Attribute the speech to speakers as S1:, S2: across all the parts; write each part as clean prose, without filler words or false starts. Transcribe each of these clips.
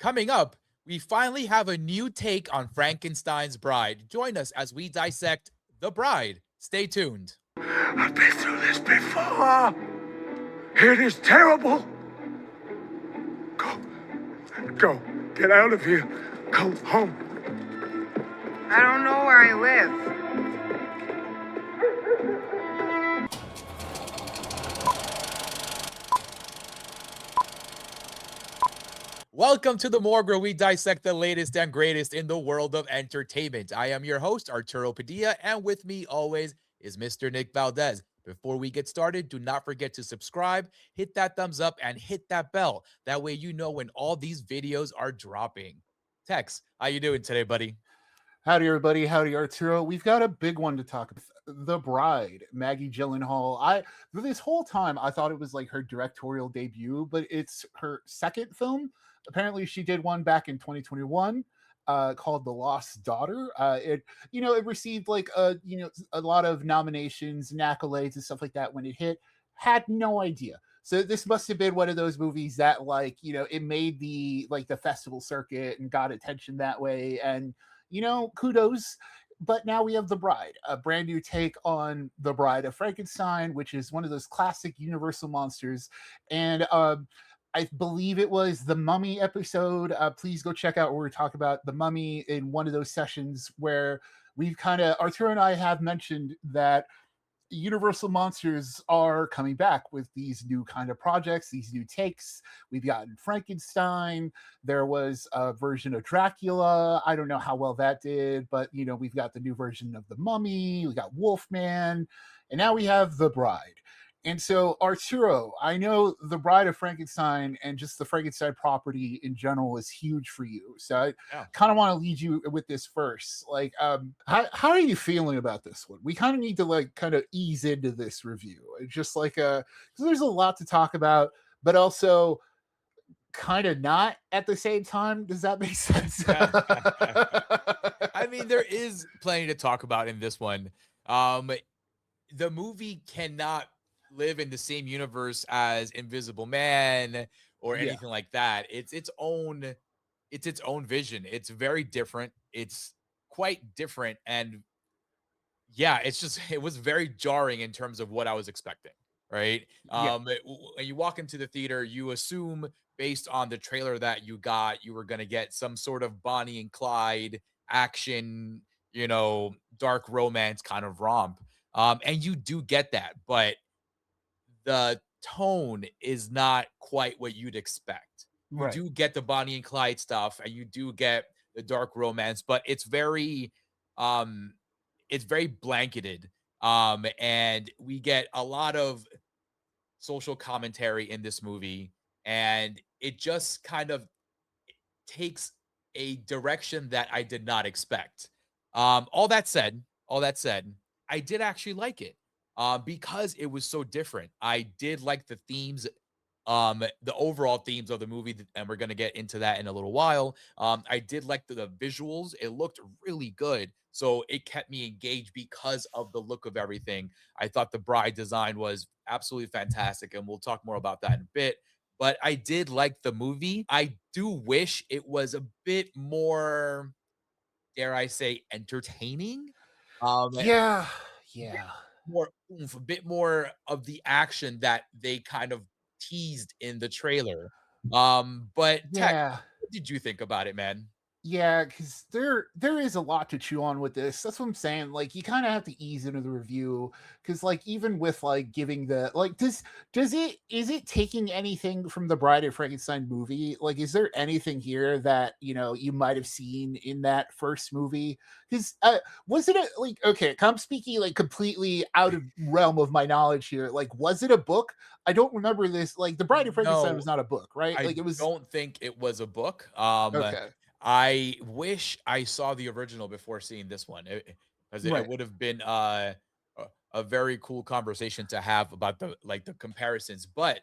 S1: Coming up, we finally have a new take on Frankenstein's Bride. Join us as we dissect The Bride. Stay tuned.
S2: I've been through this before. It is terrible. Go. Get out of here. Go home.
S3: I don't know where I live.
S1: Welcome to the Morgue, where we dissect the latest and greatest in the world of entertainment. I am your host, Arturo Padilla, and with me always is Mr. Nick Valdez. Before we get started, do not forget to subscribe, hit that thumbs up, and hit that bell. That way you know when all these videos are dropping. Tex, how you doing today, buddy?
S4: Howdy, everybody. Howdy, Arturo. We've got a big one to talk about. The Bride, Maggie Gyllenhaal. This whole time, I thought it was like her directorial debut, but it's her second film. Apparently, she did one back in 2021 called The Lost Daughter. It received a lot of nominations and accolades and stuff like that when it hit. Had no idea. So this must have been one of those movies that it made the festival circuit and got attention that way. And kudos. But now we have The Bride, a brand new take on The Bride of Frankenstein, which is one of those classic Universal monsters. And I believe it was the Mummy episode. Please go check out where we talk about the Mummy in one of those sessions where we've Arturo and I have mentioned that Universal monsters are coming back with these new kind of projects, these new takes. We've gotten Frankenstein. There was a version of Dracula. I don't know how well that did, but we've got the new version of the Mummy. We got Wolfman, and now we have The Bride. And so, Arturo, I know The Bride of Frankenstein and just the Frankenstein property in general is huge for you. So I kind of want to lead you with this first. How are you feeling about this one? We kind of need to kind of ease into this review. It's just because there's a lot to talk about, but also kind of not at the same time. Does that make sense?
S1: I mean, there is plenty to talk about in this one. The movie cannot live in the same universe as Invisible Man or anything like that. It's its own vision. It's very different. It's quite different. And it was very jarring in terms of what I was expecting. Right. When you walk into the theater, you assume based on the trailer that you got, you were going to get some sort of Bonnie and Clyde action, dark romance kind of romp. And you do get that, but the tone is not quite what you'd expect. You do get the Bonnie and Clyde stuff, and you do get the dark romance, but it's very blanketed. And we get a lot of social commentary in this movie, and it just kind of takes a direction that I did not expect. All that said, I did actually like it. Because it was so different. I did like the themes, the overall themes of the movie, and we're going to get into that in a little while. I did like the visuals. It looked really good. So it kept me engaged because of the look of everything. I thought the bride design was absolutely fantastic, and we'll talk more about that in a bit. But I did like the movie. I do wish it was a bit more, dare I say, entertaining.
S4: Yeah.
S1: More oomph, a bit more of the action that they kind of teased in the trailer. But Tech, what did you think about it, man?
S4: Yeah, because there is a lot to chew on with this. That's what I'm saying. You kind of have to ease into the review because, even with giving the is it taking anything from the Bride of Frankenstein movie? Is there anything here that you might have seen in that first movie? Because was it okay? I'm speaking completely out of realm of my knowledge here. Was it a book? I don't remember this. The Bride of Frankenstein was not a book, right?
S1: It was. Don't think it was a book.
S4: Okay.
S1: I wish I saw the original before seeing this one, because it would have been a very cool conversation to have about the comparisons. But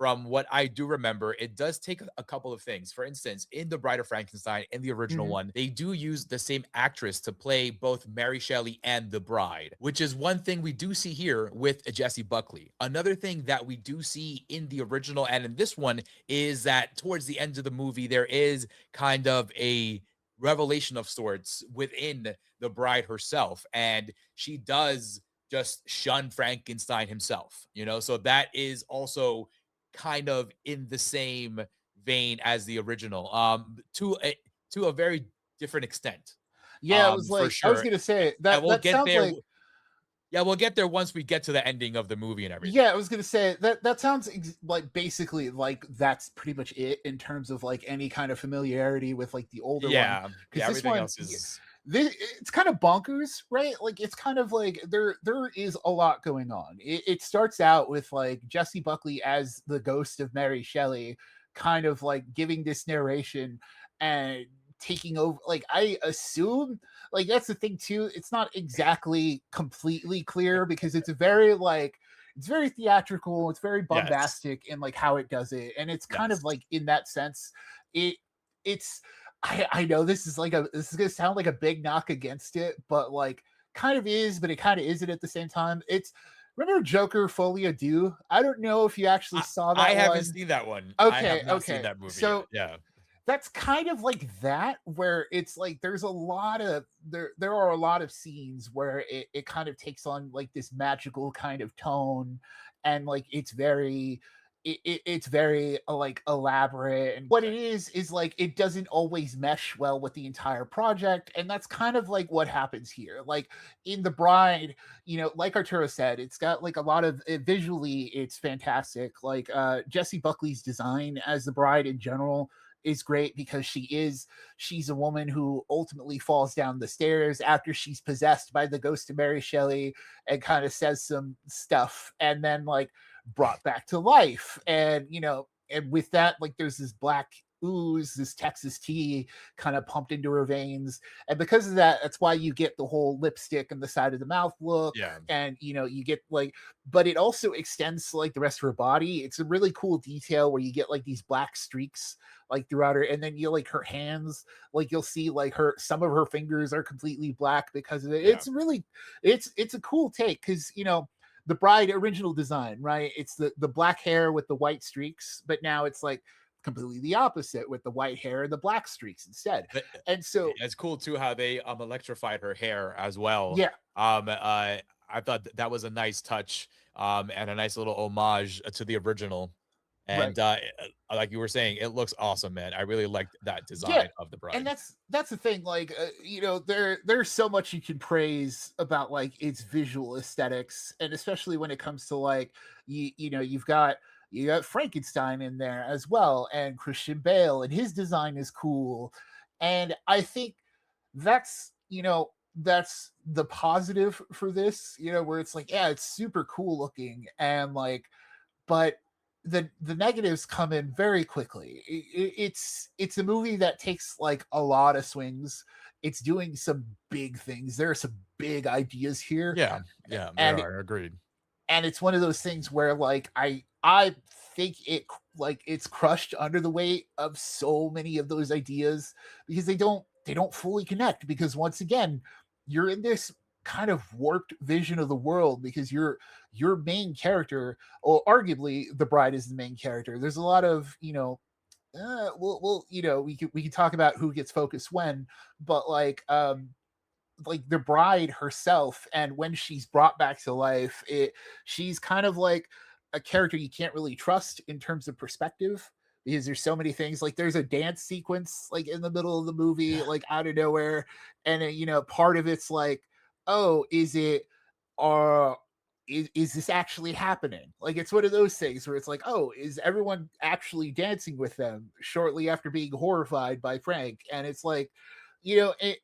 S1: from what I do remember, it does take a couple of things. For instance, in The Bride of Frankenstein, in the original
S4: Mhm.
S1: one, they do use the same actress to play both Mary Shelley and the bride, which is one thing we do see here with Jessie Buckley. Another thing that we do see in the original and in this one is that towards the end of the movie, there is kind of a revelation of sorts within the bride herself. And she does just shun Frankenstein himself, So that is also kind of in the same vein as the original, to a very different extent,
S4: Yeah, it was
S1: for
S4: like I was
S1: sure.
S4: gonna say
S1: And
S4: that
S1: we'll
S4: that
S1: get
S4: sounds
S1: there.
S4: like
S1: Yeah, we'll get there once we get to the ending of the movie and everything.
S4: yeah, I was gonna say that sounds like basically like that's pretty much it in terms of like any kind of familiarity with like the older one
S1: Yeah,
S4: because
S1: yeah.
S4: this
S1: Everything
S4: one
S1: else is
S4: it's kind of bonkers, right? Like it's kind of like there is a lot going on. It starts out with like Jessie Buckley as the ghost of Mary Shelley, kind of like giving this narration and taking over. Like I assume, like that's the thing too. It's not exactly completely clear because it's a very like it's very theatrical. It's very
S1: yes,
S4: bombastic in like how it does it, and it's kind of
S1: yes,
S4: like in that sense, it it's I know this is gonna sound like a big knock against it, but like kind of is, but it kind of isn't at the same time. It's remember Joker Folie à Deux? I don't know if you actually
S1: I,
S4: saw
S1: I
S4: that
S1: haven't
S4: one.
S1: seen that one. I
S4: Okay,
S1: have not seen
S4: okay.
S1: that movie yet.
S4: So
S1: Yeah,
S4: that's kind of like that where it's like there's a lot of there are a lot of scenes where it kind of takes on like this magical kind of tone and like it's very like elaborate and what it is like it doesn't always mesh well with the entire project and that's kind of like what happens here like in the bride like Arturo said it's got like a lot of visually it's fantastic like Jessie Buckley's design as the bride in general is great because she's a woman who ultimately falls down the stairs after she's possessed by the ghost of Mary Shelley and kind of says some stuff and then like brought back to life and and with that like there's this black ooze this Texas tea kind of pumped into her veins and because of that that's why you get the whole lipstick and the side of the mouth look
S1: yeah,
S4: and you get like but it also extends to like the rest of her body it's a really cool detail where you get like these black streaks like throughout her and then you like her hands like you'll see like her some of her fingers are completely black because of it
S1: yeah,
S4: it's really it's a cool take because the bride original design right it's the black hair with the white streaks but now it's like completely the opposite with the white hair and the black streaks instead
S1: But,
S4: and so
S1: it's cool too how they electrified her hair as well.
S4: yeah
S1: I thought that was a nice touch, and a nice little homage to the original.
S4: right
S1: And like you were saying, it looks awesome, man. I really liked that
S4: yeah
S1: design of the
S4: and
S1: bride.
S4: that's the thing like there's so much you can praise about like its visual aesthetics and especially when it comes to like you got Frankenstein in there as well and Christian Bale and his design is cool and I think that's the positive for this where it's like yeah it's super cool looking and like but the negatives come in very quickly. It's a movie that takes like a lot of swings. It's doing some big things. There are some big ideas here,
S1: Yeah, yeah, there
S4: and
S1: are agreed.
S4: it's one of those things where like I think it's crushed under the weight of so many of those ideas because they don't fully connect because once again you're in this kind of warped vision of the world because your main character or arguably the bride is the main character there's a lot of we'll we can talk about who gets focused when but like the bride herself and when she's brought back to life she's kind of like a character you can't really trust in terms of perspective because there's so many things like there's a dance sequence like in the middle of the movie like out of nowhere and part of it's like oh is it uh is this actually happening like it's one of those things where it's like oh is everyone actually dancing with them shortly after being horrified by Frank and it's like it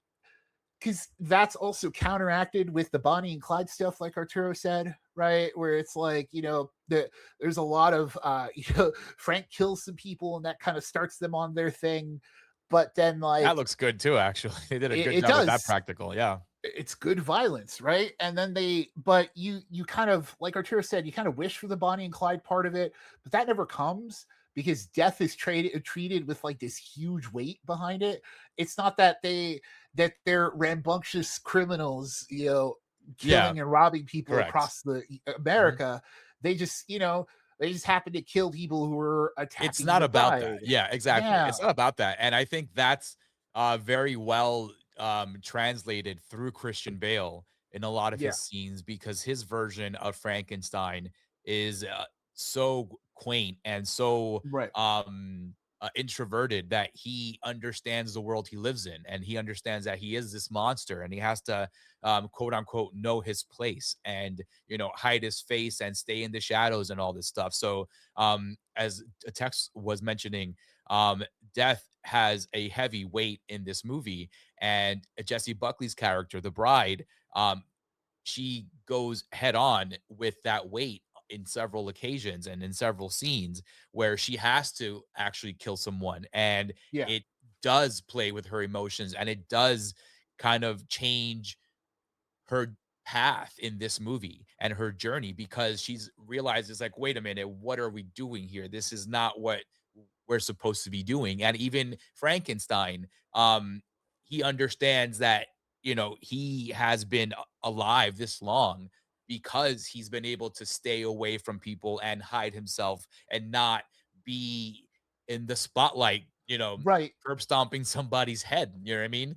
S4: because that's also counteracted with the Bonnie and Clyde stuff, like Arturo said, right? Where it's like, there's a lot of, Frank kills some people and that kind of starts them on their thing. But then,
S1: That
S4: like,
S1: looks good too, actually. They did a good
S4: it
S1: job with that
S4: does.
S1: practical. Yeah.
S4: it's good violence, right? And then but you kind of, like Arturo said, you kind of wish for the Bonnie and Clyde part of it, but that never comes because death is treated with like this huge weight behind it. It's not that they're rambunctious criminals,
S1: Yeah,
S4: killing and robbing people
S1: correct.
S4: across the
S1: Mhm.
S4: America. They just, they just happen to kill people who were
S1: It's
S4: attacking
S1: not
S4: the
S1: about that.
S4: bride.
S1: Yeah, exactly.
S4: Yeah,
S1: It's not about that, and I think that's, very well, translated through Christian Bale in a lot of
S4: yeah,
S1: his scenes because his version of Frankenstein is, so quaint and so,
S4: right,
S1: introverted that he understands the world he lives in, and he understands that he is this monster, and he has to, quote unquote, know his place and, hide his face and stay in the shadows and all this stuff. So, as a text was mentioning, death has a heavy weight in this movie, and Jesse Buckley's character, the bride, um, she goes head on with that weight in several occasions and in several scenes where she has to actually kill someone, and
S4: yeah,
S1: it does play with her emotions, and it does kind of change her path in this movie and her journey because she's realizes like, wait a minute, what are we doing here? This is not what we're supposed to be doing. And even Frankenstein, he understands that, he has been alive this long because he's been able to stay away from people and hide himself and not be in the spotlight,
S4: right,
S1: curb stomping somebody's head. You know what I mean?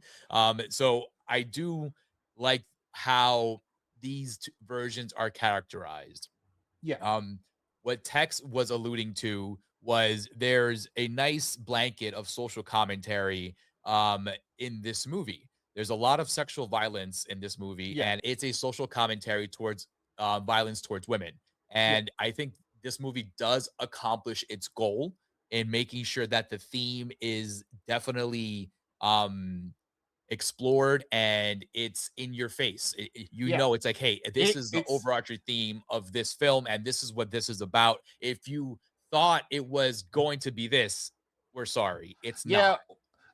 S1: So I do like how these versions are characterized.
S4: yeah,
S1: um what Tex was alluding to was there's a nice blanket of social commentary in this movie. There's a lot of sexual violence in this movie,
S4: yeah,
S1: and it's a social commentary towards violence towards women.
S4: yeah,
S1: And I think this movie does accomplish its goal in making sure that the theme is definitely um explored and it's in your face.
S4: yeah.
S1: It's like, hey, this
S4: It
S1: is the
S4: it's
S1: overarching theme of this film, and this is what this is about. If you thought it was going to be this, we're sorry, it's
S4: Yeah,
S1: not.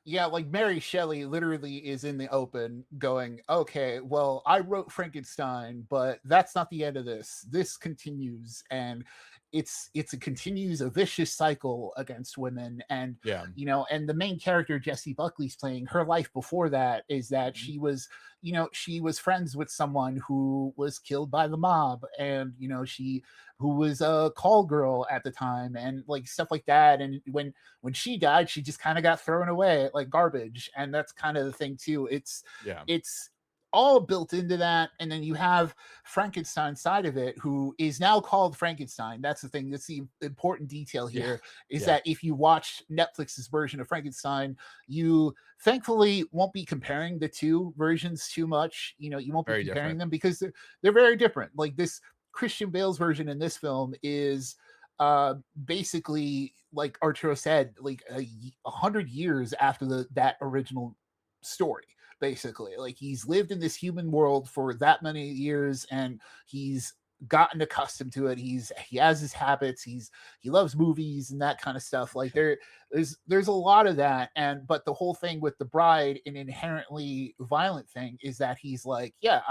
S4: yeah, like Mary Shelley literally is in the open going, okay, well, I wrote Frankenstein, but that's not the end of this. This continues, and it's a vicious cycle against women. And
S1: Yeah.
S4: and the main character Jessie Buckley's playing, her life before that is that
S1: Mhm.
S4: she was friends with someone who was killed by the mob, and she who was a call girl at the time, and like stuff like that. And when she died, she just kind of got thrown away like garbage. And that's kind of the thing too.
S1: Yeah.
S4: It's all built into that. And then you have Frankenstein side of it, who is now called Frankenstein. That's the thing. That's the important detail
S1: Yeah.
S4: here, is
S1: Yeah.
S4: that if you watch Netflix's version of Frankenstein, you thankfully won't be comparing the two versions too much. You won't be
S1: Very
S4: comparing
S1: different.
S4: them because they're very different. Like this Christian Bale's version in this film is basically, like Arturo said, like 100 years after that original story. Basically, like he's lived in this human world for that many years, and he's gotten accustomed to it. He has his habits. He loves movies and that kind of stuff. Like there's a lot of that. And but the whole thing with the bride, an inherently violent thing, is that he's like, yeah,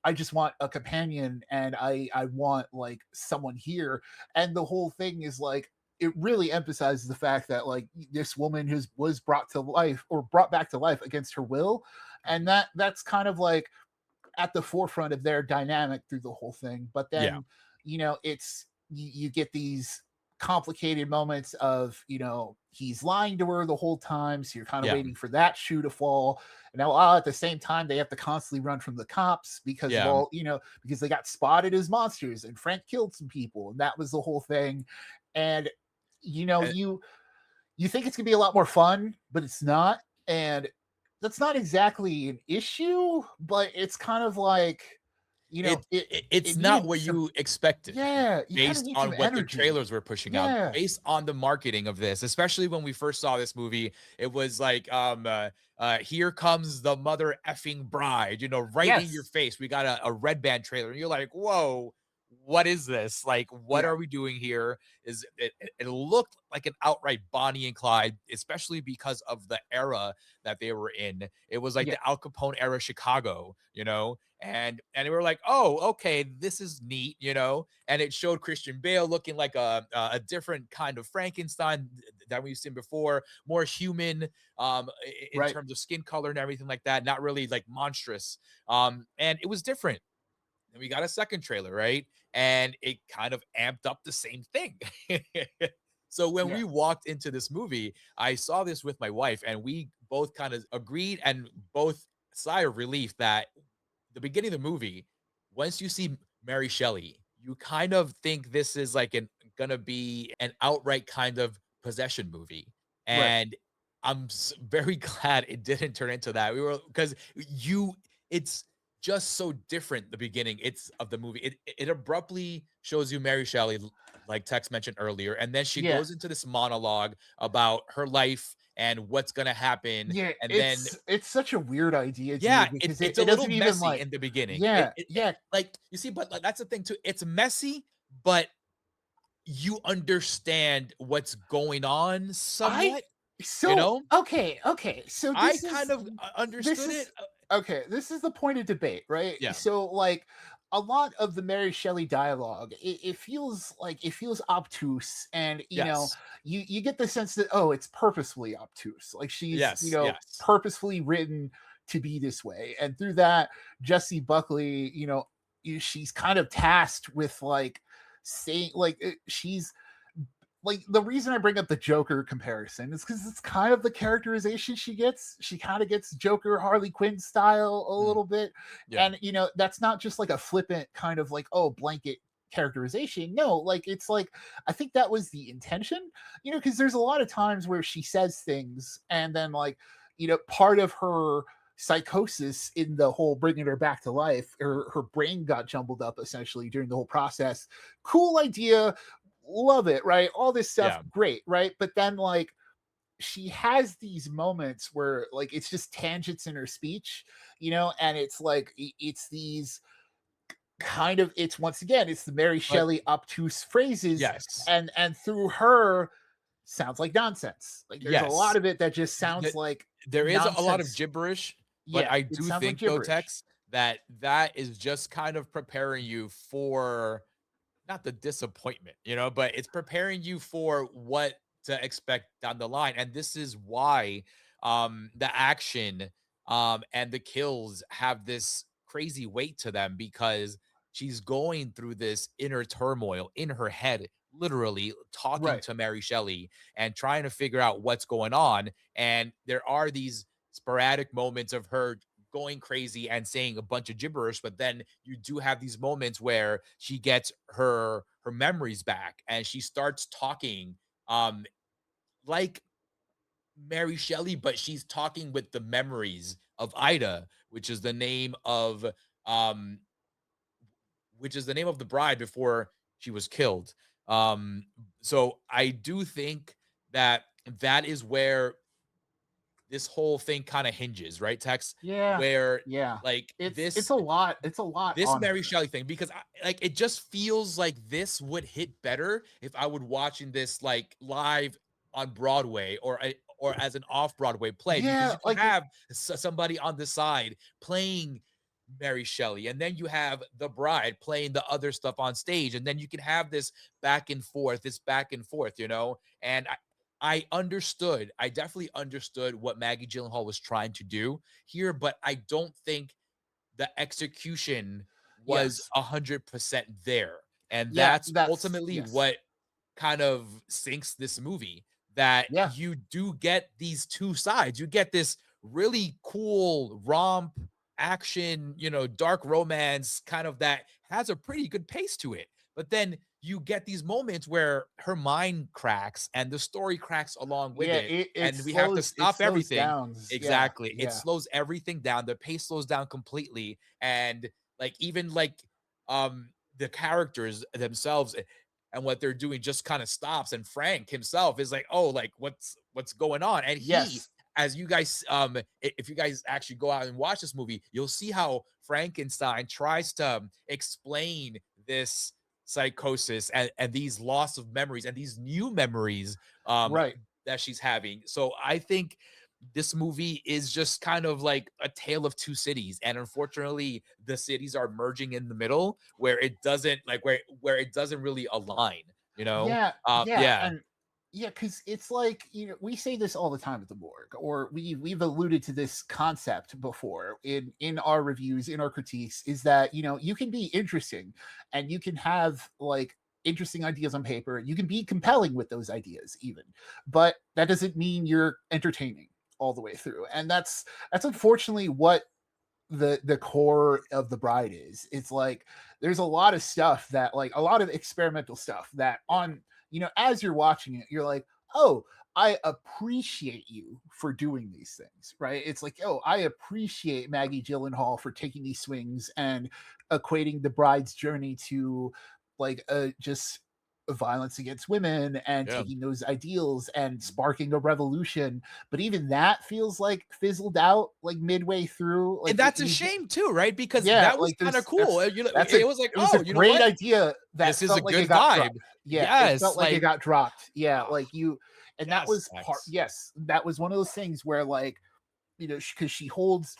S4: I just want a companion, and I want like someone here. And the whole thing is like, it really emphasizes the fact that like this woman who was brought to life, or brought back to life against her will. And
S1: Mhm.
S4: that's kind of like at the forefront of their dynamic through the whole thing. But
S1: Yeah.
S4: then it's you get these complicated moments of he's lying to her the whole time, so you're kind of
S1: Yeah.
S4: waiting for that shoe to fall. And now, all at the same time, they have to constantly run from the cops because of
S1: Yeah.
S4: all because they got spotted as monsters, and Frank killed some people, and that was the whole thing. And you know
S1: And
S4: you you think it's gonna be a lot more fun, but it's not. And that's not exactly an issue, but it's kind of like,
S1: it's
S4: it
S1: not
S4: needed
S1: what
S4: some.
S1: you expected
S4: Yeah, you kind of
S1: based
S4: need
S1: on
S4: some
S1: what the
S4: energy.
S1: trailers were pushing out,
S4: Yeah.
S1: based on the marketing of this, especially when we first saw this movie. It was like, here comes the mother effing bride, right in your
S4: Yes.
S1: face. We got a red band trailer, and you're like, whoa, what is this? Like, what
S4: Yeah.
S1: are we doing here? Is it looked like an outright Bonnie and Clyde, especially because of the era that they were in. It was like
S4: Yeah.
S1: the Al Capone era Chicago, and we were like, oh, okay, this is neat, and it showed Christian Bale looking like a different kind of Frankenstein that we've seen before, more human, in
S4: Right.
S1: terms of skin color and everything like that, not really like monstrous, and it was different. And we got a second trailer, right? And it kind of amped up the same thing. So when
S4: Yeah.
S1: we walked into this movie, I saw this with my wife, and we both kind of agreed and both sigh of relief that the beginning of the movie, once you see Mary Shelley, you kind of think this is like gonna be an outright kind of possession movie.
S4: Right.
S1: And I'm very glad it didn't turn into that. We were because it's just so different. The beginning, it's of the movie. It abruptly shows you Mary Shelley, like Tex mentioned earlier, and then she
S4: Yeah.
S1: goes into this monologue about her life and what's gonna happen,
S4: Yeah,
S1: and then
S4: it's such a weird idea,
S1: yeah,
S4: dude,
S1: it's
S4: because
S1: it's
S4: it,
S1: a
S4: it
S1: little
S4: doesn't even
S1: messy
S4: like
S1: in the beginning.
S4: yeah,
S1: It
S4: yeah.
S1: like, you see, but, like, that's the thing too, it's messy, but you understand what's going on
S4: I
S1: somewhat, you
S4: so
S1: know?
S4: okay, okay. So
S1: I
S4: this
S1: kind
S4: is
S1: of
S4: this
S1: understood it,
S4: is okay, this is the point of debate, right?
S1: yeah.
S4: So like a lot of the Mary Shelley dialogue, it feels like it feels obtuse, and
S1: Yes.
S4: you get the sense that oh, it's purposefully obtuse. Like she's,
S1: Yes, yes.
S4: purposefully written to be this way. And through that, Jessie Buckley, she's kind of tasked with like saying like she's like the reason I bring up the Joker comparison is because it's kind of the characterization she gets. She kind of gets Joker Harley Quinn style a
S1: Mm,
S4: little bit.
S1: yeah,
S4: And that's not just like a flippant kind of like, oh, blanket characterization. No, like it's like I think that was the intention, because there's a lot of times where she says things and then like, part of her psychosis in the whole bringing her back to life, her brain got jumbled up essentially during the whole process. Cool idea, love it, right? All this stuff,
S1: yeah.
S4: great, right? But then like she has these moments where like it's just tangents in her speech, and it's like it's these kind of it's once again it's the Mary
S1: But
S4: Shelley obtuse phrases,
S1: yes,
S4: and through her sounds like nonsense. Like there's a lot
S1: yes.
S4: of it that just sounds
S1: Th
S4: like
S1: there is a lot of
S4: nonsense.
S1: gibberish, but
S4: Yeah,
S1: I
S4: it
S1: do
S4: sounds like
S1: think though,
S4: gibberish.
S1: Tex, that that is just kind of preparing you for not the disappointment, but it's preparing you for what to expect down the line. And this is why the action and the kills have this crazy weight to them, because she's going through this inner turmoil in her head, literally talking
S4: Right.
S1: to Mary Shelley and trying to figure out what's going on. And there are these sporadic moments of her going crazy and saying a bunch of gibberish, but then you do have these moments where she gets her memories back and she starts talking um like Mary Shelley, but she's talking with the memories of Ida, um which is the name of the bride before she was killed. um so I do think that that is where this whole thing kind of hinges, right, Tex?
S4: Yeah.
S1: Where
S4: Yeah.
S1: like
S4: It's a lot. It's a lot
S1: this
S4: on
S1: Mary
S4: her.
S1: Shelley thing, because like it just feels like this would hit better if I would watching this like live on Broadway, or as an off Broadway play, because
S4: Yeah,
S1: you can
S4: like
S1: have somebody on the side playing Mary Shelley, and then you have the bride playing the other stuff on stage, and then you can have this back and forth, and I understood, I definitely understood what Maggie Gyllenhaal was trying to do here, but I don't think the execution was
S4: yes.
S1: 100% there. And
S4: Yeah,
S1: that's
S4: that's
S1: ultimately
S4: yes.
S1: what kind of sinks this movie, that
S4: Yeah.
S1: you do get these two sides. You get this really cool romp action, dark romance kind of that has a pretty good pace to it. But then you get these moments where her mind cracks and the story cracks along with
S4: Yeah,
S1: it,
S4: it
S1: and we have to
S4: it
S1: stop
S4: slows
S1: everything.
S4: down. Yeah,
S1: Exactly. It
S4: yeah.
S1: slows everything down. The pace slows down completely. And like even like the characters themselves and what they're doing just kind of stops. And Frank himself is like, oh, like what's going on? And he,
S4: Yes.
S1: as you guys if you guys actually go out and watch this movie, you'll see how Frankenstein tries to explain this psychosis and these loss of memories and these new memories
S4: Right.
S1: that she's having. So I think this movie is just kind of like a tale of two cities, and unfortunately the cities are merging in the middle where it doesn't like where it doesn't really align, you know.
S4: Yeah, yeah,
S1: Yeah,
S4: and yeah, because it's like, we say this all the time at the morgue, or we've alluded to this concept before in our reviews, in our critiques, is that you can be interesting, and you can have like interesting ideas on paper. You can be compelling with those ideas, even, but that doesn't mean you're entertaining all the way through, and that's unfortunately what the core of The Bride is. It's like there's a lot of stuff that, like, a lot of experimental stuff that, on as you're watching it, you're like, oh, I appreciate you for doing these things, right? It's like, oh, I appreciate Maggie Gyllenhaal for taking these swings and equating the bride's journey to like just violence against women, and
S1: yeah.
S4: taking those ideals and sparking a revolution. But even that feels like fizzled out like midway through. Like
S1: And that's a
S4: you
S1: shame too, right? Because
S4: yeah,
S1: that was
S4: like
S1: kind of
S4: there's
S1: cool. It was like,
S4: it was
S1: oh,
S4: a
S1: you know
S4: great
S1: what?
S4: idea that
S1: This is a
S4: felt like it
S1: good
S4: got
S1: vibe.
S4: dropped. Yeah, it felt
S1: Yes,
S4: like it
S1: like,
S4: got dropped. Yeah,
S1: oh,
S4: like and that
S1: yes,
S4: was part.
S1: Max.
S4: Yes, that was one of those things where, like, because she holds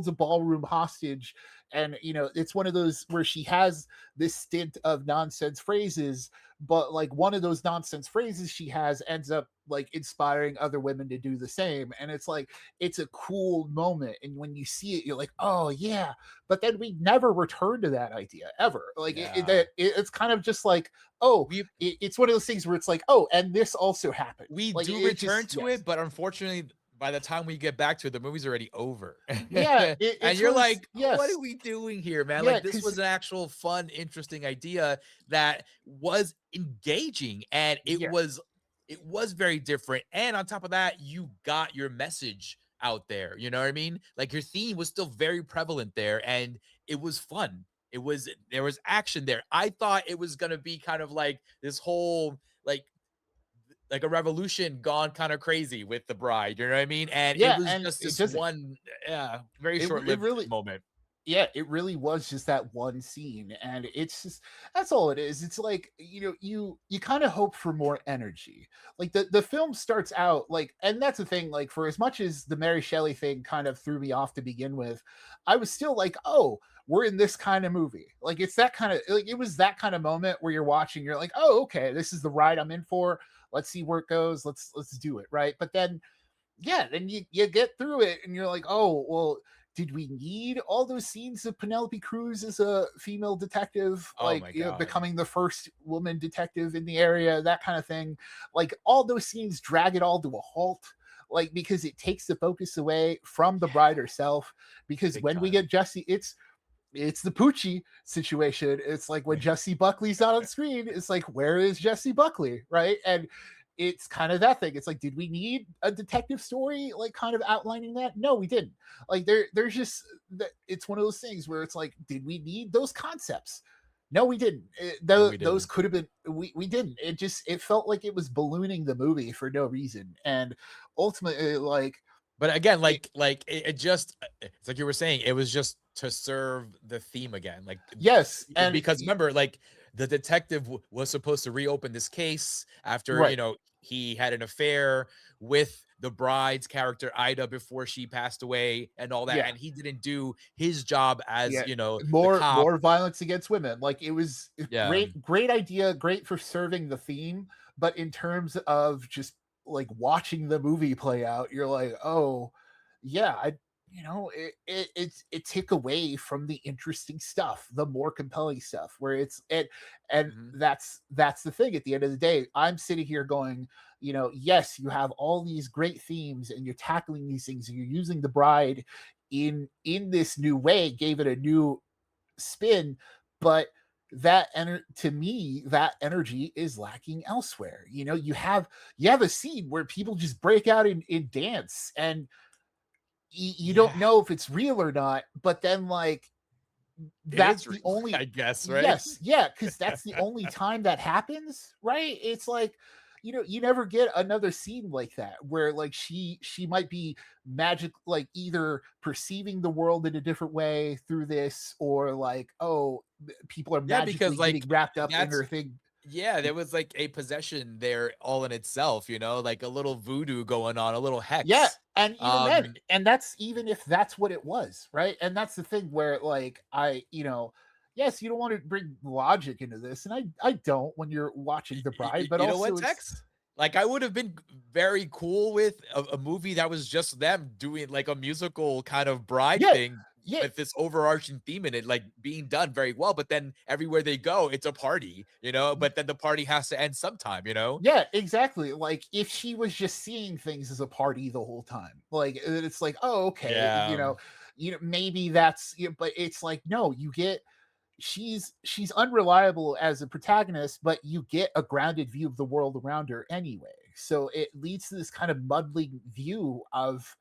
S4: a ballroom hostage, and it's one of those where she has this stint of nonsense phrases, but like one of those nonsense phrases she has ends up like inspiring other women to do the same, and it's like it's a cool moment, and when you see it, you're like, oh yeah. But then we never return to that idea ever. Like
S1: Yeah.
S4: it's kind of just like, oh,
S1: We
S4: it's one of those things where it's like, oh, and this also happened.
S1: we
S4: Like
S1: do
S4: it
S1: return
S4: just,
S1: to
S4: yes.
S1: it, but unfortunately, by the time we get back to it, the movie's already over.
S4: Yeah,
S1: And
S4: it's
S1: you're
S4: one of those,
S1: like, what are
S4: yes.
S1: we doing here, man?
S4: Yeah,
S1: Like, this
S4: because
S1: was an actual fun, interesting idea that was engaging, and
S4: yeah,
S1: it was very different. And on top of that, you got your message out there. You know what I mean? Like, your theme was still very prevalent there, and it was fun. There was action there. I thought it was gonna be kind of like this whole like a revolution gone kind of crazy with the bride, you know what I mean? And it
S4: yeah,
S1: was
S4: and
S1: just
S4: it
S1: this
S4: doesn't.
S1: one, yeah, very
S4: It
S1: short-lived
S4: really,
S1: moment.
S4: yeah, it really was just that one scene, and it's just, that's all it is. It's like, you kind of hope for more energy. Like the film starts out like, and that's the thing. Like, for as much as the Mary Shelley thing kind of threw me off to begin with, I was still like, oh, we're in this kind of movie. Like, it's that kind of, like, it was that kind of moment where you're watching, you're like, oh, okay, this is the ride I'm in for. Let's see where it goes. Let's do it, right? But then, yeah, then you get through it, and you're like, oh, well, did we need all those scenes of Penelope Cruz as a female detective,
S1: Oh
S4: like,
S1: my god.
S4: becoming the first woman detective in the area, that kind of thing? Like, all those scenes drag it all to a halt, like, because it takes the focus away from the
S1: Yeah,
S4: bride herself. Because
S1: big
S4: when we
S1: time.
S4: get Jesse, it's the Poochie situation. It's like when Jesse Buckley's not on screen, it's like, where is Jesse Buckley, right? And it's kind of that thing. It's like, did we need a detective story like kind of outlining that? No, we didn't. Like, there's just that. It's one of those things where it's like, did we need those concepts? No, we didn't.
S1: No, we
S4: Those
S1: didn't.
S4: could have been. We didn't. It felt like it was ballooning the movie for no reason, and ultimately, like,
S1: But again,
S4: it,
S1: it just it's like you were saying, it was just to serve the theme again. Like,
S4: yes, and
S1: because remember, like, the detective was supposed to reopen this case after,
S4: right,
S1: he had an affair with the bride's character Ida before she passed away and all that,
S4: yeah,
S1: and he didn't do his job as,
S4: yeah,
S1: the
S4: more
S1: cop.
S4: more violence against women. Like, it was
S1: Yeah.
S4: great idea, great for serving the theme, but in terms of just like watching the movie play out, you're like, oh yeah, it took away from the interesting stuff, the more compelling stuff, where and
S1: Mhm.
S4: that's the thing. At the end of the day, I'm sitting here going, yes, you have all these great themes, and you're tackling these things, and you're using the bride in this new way, gave it a new spin, but to me, that energy is lacking elsewhere. You have a scene where people just break out in dance, and you
S1: Yeah.
S4: don't know if it's real or not, but then, like,
S1: It
S4: that's
S1: is
S4: the
S1: real, I
S4: only,
S1: guess, right?
S4: yes, yeah, because that's the only time that happens, right? It's like, you never get another scene like that where like she might be magic, like either perceiving the world in a different way through this, or like, oh, people are
S1: Yeah, because
S4: magically
S1: like
S4: getting wrapped up in
S1: that's
S4: her thing.
S1: yeah, there was like a possession there all in itself, like a little voodoo going on, a little
S4: Yeah,
S1: hex.
S4: and even then,
S1: Um,
S4: and that's even if that's what it was, right? And that's the thing where like yes, you don't want to bring logic into this, and I don't when you're watching The Bride, but
S1: you know
S4: also
S1: what,
S4: it's
S1: Tex? Like I would have been very cool with a movie that was just them doing like a musical kind of bride
S4: yeah,
S1: thing
S4: yeah,
S1: with this overarching theme in it, like being done very well. But then everywhere they go, it's a party, but then the party has to end sometime.
S4: yeah, exactly. Like if she was just seeing things as a party the whole time, like it's like, oh, okay,
S1: Yeah.
S4: maybe that's, but it's like, no, you get she's unreliable as a protagonist, but you get a grounded view of the world around her anyway. So it leads to this kind of muddling view of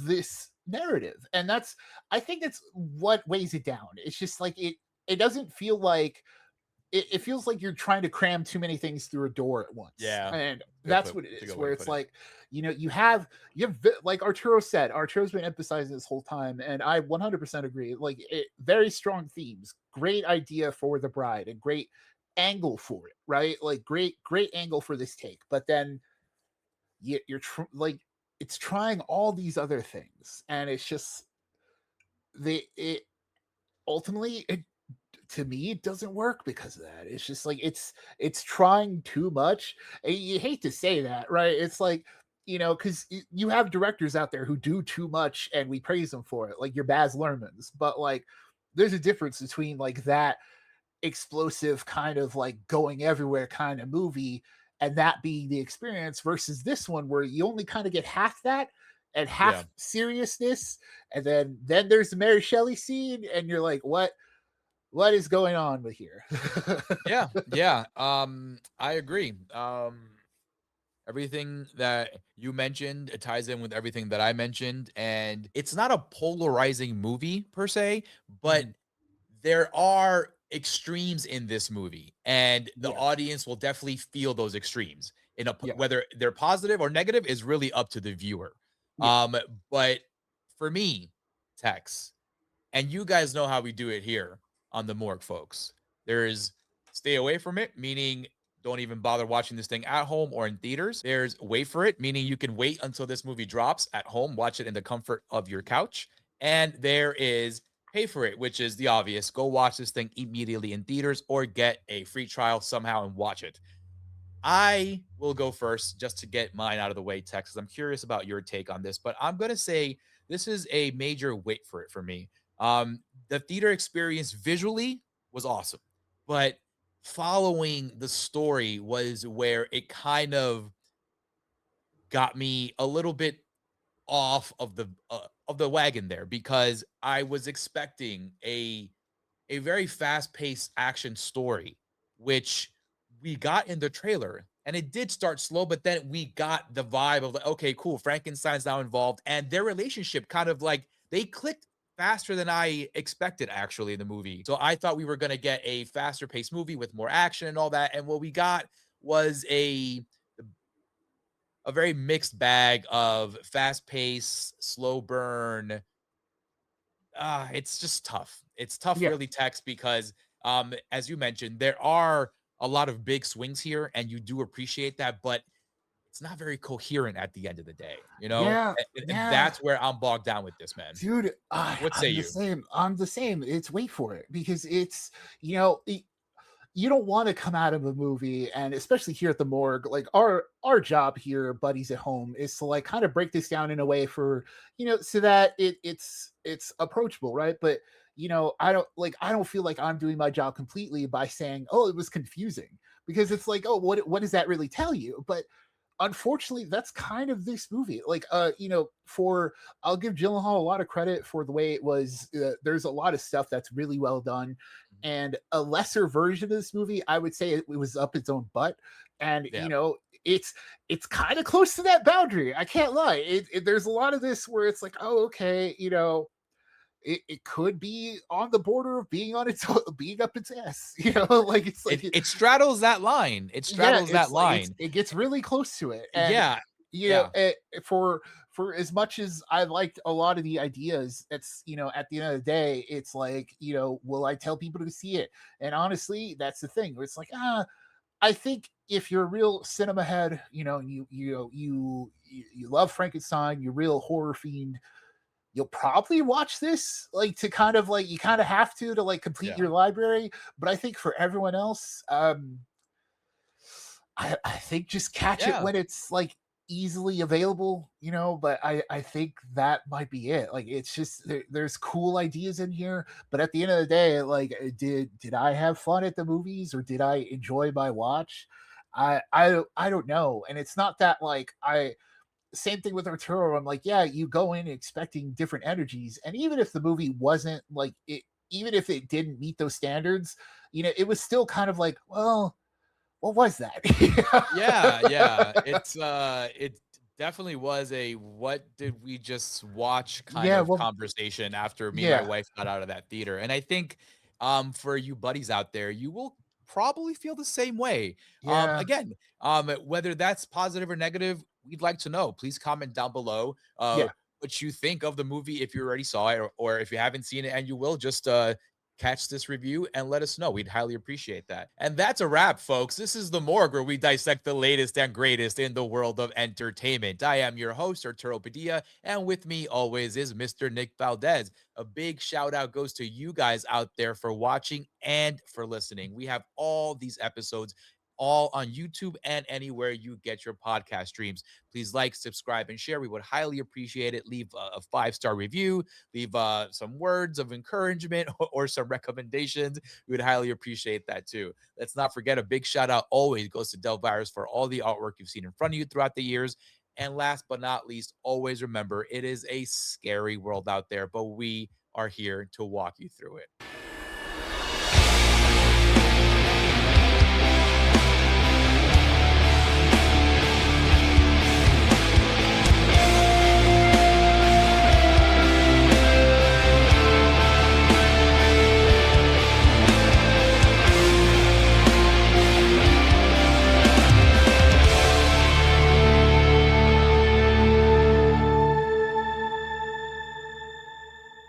S4: this narrative. And that's, I think that's what weighs it down. It's just like it doesn't feel like it feels like you're trying to cram too many things through a door at once,
S1: Yeah.
S4: and
S1: Good
S4: that's
S1: put
S4: what it
S1: it's a
S4: is,
S1: good way
S4: where
S1: to
S4: it's
S1: put it.
S4: like, like Arturo said, Arturo's been emphasizing this whole time, and I 100% agree. Like, very strong themes, great idea for The Bride, and great angle for it, right? Like, great angle for this take, but then like it's trying all these other things, and it's just it ultimately, to me, it doesn't work because of that. It's just like it's trying too much. And you hate to say that, right? It's like, because you have directors out there who do too much and we praise them for it, like your Baz Luhrmans. But like, there's a difference between like that explosive kind of like going everywhere kind of movie and that being the experience versus this one where you only kind of get half that and
S1: Yeah.
S4: half seriousness, and then there's the Mary Shelley scene and you're like, what is going on with here?
S1: Yeah. Yeah. I agree. Everything that you mentioned, it ties in with everything that I mentioned. And it's not a polarizing movie per se, but
S4: Mhm.
S1: there are extremes in this movie, and the
S4: Yeah,
S1: audience will definitely feel those extremes.
S4: yeah,
S1: Whether they're positive or negative is really up to the viewer.
S4: yeah,
S1: But for me, Tex, and you guys know how we do it here on the Morgue, folks. There's stay away from it, meaning don't even bother watching this thing at home or in theaters. There's wait for it, meaning you can wait until this movie drops at home, watch it in the comfort of your couch. And there is pay for it, which is the obvious. Go watch this thing immediately in theaters or get a free trial somehow and watch it. I will go first just to get mine out of the way, Texas. I'm curious about your take on this, but I'm going to say this is a major wait for it for me. The theater experience visually was awesome, but following the story was where it kind of got me a little bit off of the wagon there, because I was expecting a very fast-paced action story, which we got in the trailer. And it did start slow, but then we got the vibe of like, okay, cool, Frankenstein's now involved, and their relationship kind of like they clicked faster than I expected actually in the movie. So I thought we were gonna get a faster paced movie with more action and all that. And what we got was a very mixed bag of fast pace, slow burn. It's just tough. It's tough,
S4: yeah,
S1: really, Tex, because as you mentioned, there are a lot of big swings here, and you do appreciate that, but it's not very coherent at the end of the day, you know?
S4: yeah,
S1: And
S4: yeah.
S1: that's where I'm bogged down with this, man.
S4: Dude,
S1: What say
S4: I'm the
S1: you?
S4: same. I'm the same. It's wait for it because it's, you know, you don't want to come out of a movie, and especially here at the Morgue, like our job here, buddies at home, is to like kind of break this down in a way for, so that it's approachable, right? But I don't feel like I'm doing my job completely by saying, oh, it was confusing, because it's like, oh, what does that really tell you? But unfortunately, that's kind of this movie. Like, for I'll give Gyllenhaal a lot of credit for the way it was. There's a lot of stuff that's really well done,
S1: Mhm.
S4: and a lesser version of this movie, I would say it was up its own butt. And
S1: Yeah.
S4: it's kind of close to that boundary. I can't lie. There's a lot of this where it's like, oh, okay, it could be on the border of being on its being up its ass. Like it's like
S1: It straddles that line. It
S4: yeah,
S1: straddles that line.
S4: it gets really close to it, and
S1: Yeah.
S4: you know,
S1: Yeah.
S4: for as much as I liked a lot of the ideas, it's at the end of the day, it's like will I tell people to see it? And honestly, that's the thing. Where it's like I think if you're a real cinema head, you love Frankenstein, you're a real horror fiend, you'll probably watch this like to kind of like you kind of have to like complete
S1: Yeah.
S4: your library. But I think for everyone else, I think just catch it
S1: Yeah.
S4: when it's like easily available, but I think that might be it. Like it's just there's cool ideas in here, but at the end of the day, like did I have fun at the movies or did I enjoy my watch? I don't know. And it's not that like I same thing with Arturo. I'm like, yeah, you go in expecting different energies, and even if the movie wasn't like it, even if it didn't meet those standards, it was still kind of like, well, what was that?
S1: Yeah. It definitely was a what did we just watch kind
S4: Yeah,
S1: of
S4: well,
S1: conversation after me and my
S4: yeah,
S1: wife got out of that theater. And I think for you buddies out there, you will probably feel the same way.
S4: yeah,
S1: Again, whether that's positive or negative, we'd like to know. Please comment down below
S4: yeah.
S1: what you think of the movie if you already saw it, or if you haven't seen it and you will just catch this review and let us know. We'd highly appreciate that. And that's a wrap, folks. This is the Morgue, where we dissect the latest and greatest in the world of entertainment. I am your host, Arturo Padilla, and with me always is Mr. Nick Valdez. A big shout out goes to you guys out there for watching and for listening. We have all these episodes all on YouTube and anywhere you get your podcast streams. Please like, subscribe, and share. We would highly appreciate it. Leave a 5-star review, leave some words of encouragement or some recommendations. We would highly appreciate that too. Let's not forget, a big shout out always goes to Delvirus for all the artwork you've seen in front of you throughout the years. And last but not least, always remember, it is a scary world out there, but we are here to walk you through it.